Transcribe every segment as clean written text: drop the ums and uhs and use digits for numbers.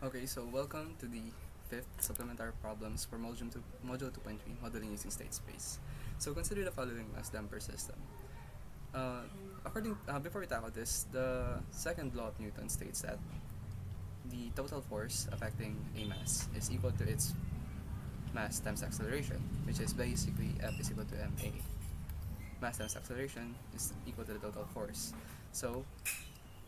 Okay, so welcome to the fifth supplementary problems for Module 2.3, modeling using state space. So consider the following mass damper system. Before we tackle this, the second law of Newton states that the total force affecting a mass is equal to its mass times acceleration, which is basically F is equal to ma. Mass times acceleration is equal to the total force. So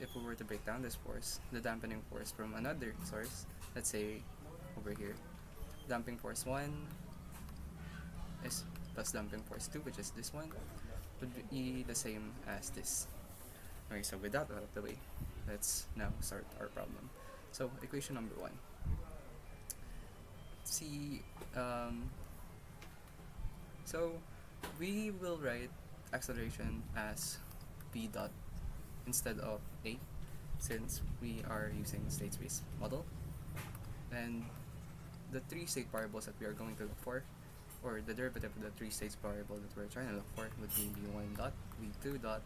if we were to break down this force, the dampening force from another source, let's say over here, damping force 1 is plus damping force 2, which is this one, would be the same as this. Okay, so with that out of the way, let's now start our problem. So equation number 1. See, so we will write acceleration as v dot instead of a, since we are using state space model, and the three state variables that we are going to look for, or the derivative of the three states variable that we're trying to look for, would be v1 dot, v2 dot,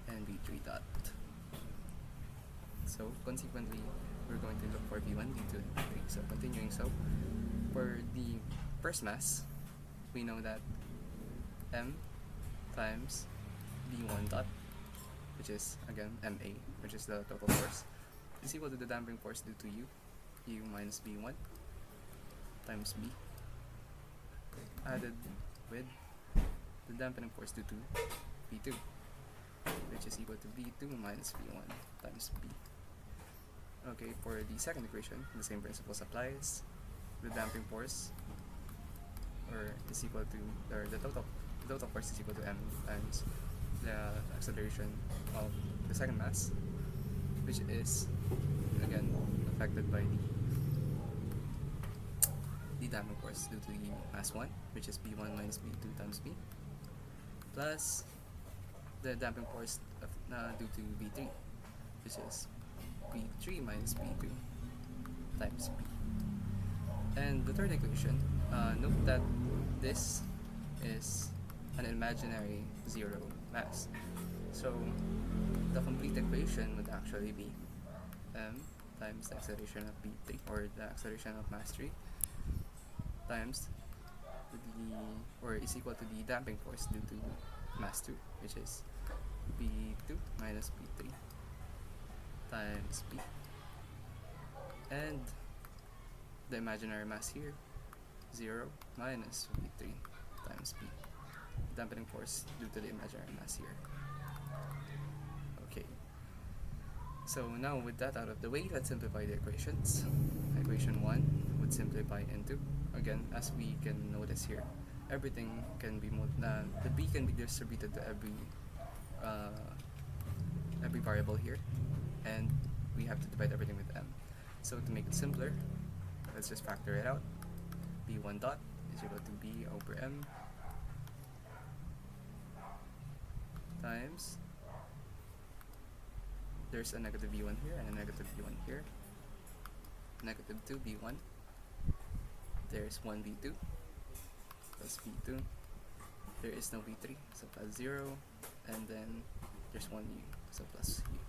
and v3 dot. So consequently, we're going to look for v1, v2, and v3. So continuing, so for the first mass, we know that m times v1 dot, which is again ma, which is the total force, is equal to the damping force due to u minus v1 times b, added with the dampening force due to v2, which is equal to v2 minus v1 times b. Okay, for the second equation, the same principles applies. The damping force, is equal to, or the total force is equal to m times the acceleration of the second mass, which is again affected by the damping force due to the mass 1, which is b1 minus b2 times b, plus the damping force due to b3, which is b3 minus b2 times b. And the third equation, note that this is an imaginary zero mass. So the complete equation would actually be m times the acceleration of b3, or the acceleration of mass 3, times is equal to the damping force due to mass 2, which is b2 minus b3 times b. And the imaginary mass here, 0 minus v3 times b. Dampening force due to the imaginary mass here. Okay. So now with that out of the way, let's simplify the equations. Equation 1 would simplify into, again, as we can notice here, everything can be the b can be distributed to every variable here, and we have to divide everything with m. So to make it simpler, let's just factor it out. b1 dot is equal to b over m times, there's a negative v1 here and a negative v1 here, negative 2 b1, there's 1 b2 plus b2, there is no v3, so plus 0, and then there's 1 u, so plus u.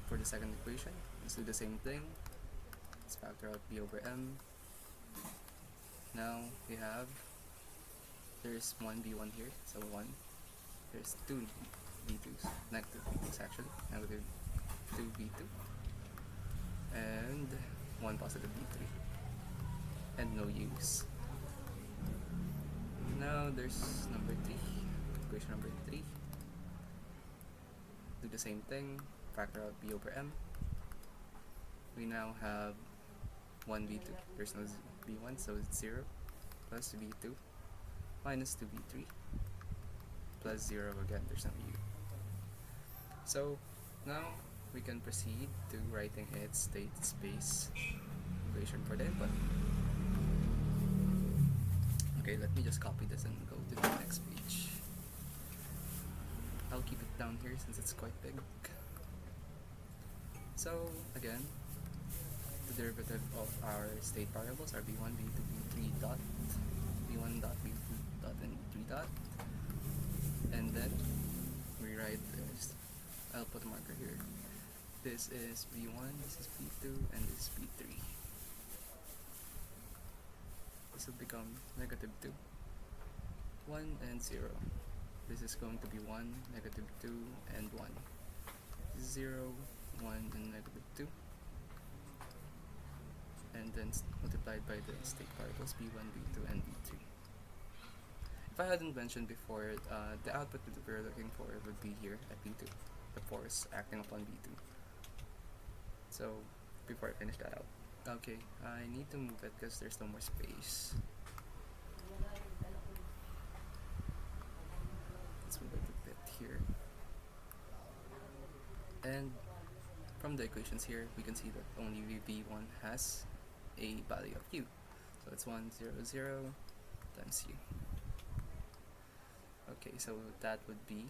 For the second equation, let's do the same thing. Let's factor out b over m. Now we have, there's 1 b1 here, so 1. There's 2 b2s, negative b2s actually, negative 2 b2, and 1 positive b3, and no u's. Now there's number 3, equation number 3. Do the same thing, factor out b over m. We now have 1 b2, there's no b1, so it's 0, plus b2 minus 2 b3 plus 0 again, there's no u. So now we can proceed to writing its state space equation for the input. Okay, let me just copy this and go to the next page. I'll keep it down here since it's quite big. So again, the derivative of our state variables are v1, v2, v3 dot, v1 dot, v2 dot, and v3 dot. And then we write this, I'll put a marker here, This is B1, this is B2, and this is B3. This will become negative 2, 1, and 0. This is going to be 1, negative 2, and 1. 0, 1, and negative 2. And then multiplied by the state variables B1, B2, and B3. If I hadn't mentioned before, the output that we're looking for would be here at B2, the force acting upon B2. So, before I finish that out, okay, I need to move it because there's no more space. Let's move it a bit here. And from the equations here, we can see that only V1 has a value of U. So it's 1, 0, 0 times U. Okay, so that would be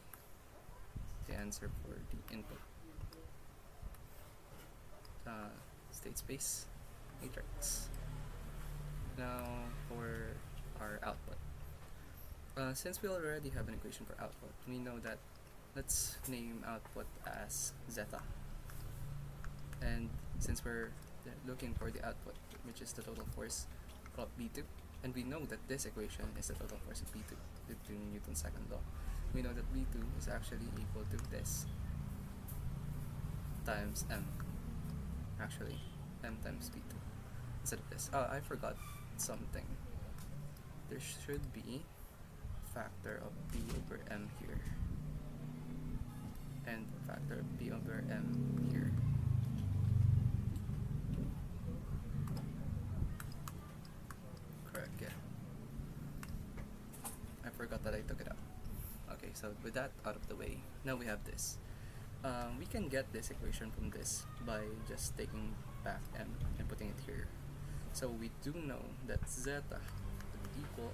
the answer for the input state space matrix. Now for our output. Since we already have an equation for output, we know that let's name output as zeta. And since we're looking for the output, which is the total force of B2, and we know that this equation is the total force of B2 due to Newton's second law, we know that B2 is actually equal to this times m. Actually, m times B2 instead of this. I forgot something. There should be a factor of B over m here and a factor of B over m here. Correct, yeah. I forgot that I took it out. Okay, so with that out of the way, now we have this. We can get this equation from this by just taking back m and putting it here. So we do know that zeta would equal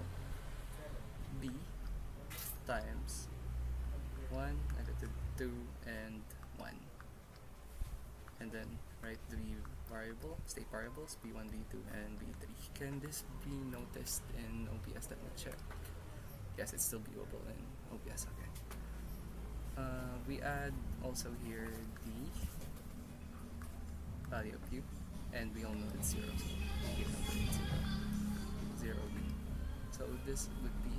b times 1, negative 2, and 1. And then write the state variables, b1, b2, and b3. Can this be noticed in OBS? Let me check. Yes, it's still viewable in OBS, okay. We add also here the value of u, and we all know it's 0, so we give number 0, 0 b. So this would be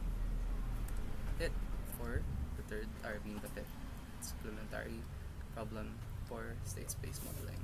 it for the fifth supplementary problem for state space modeling.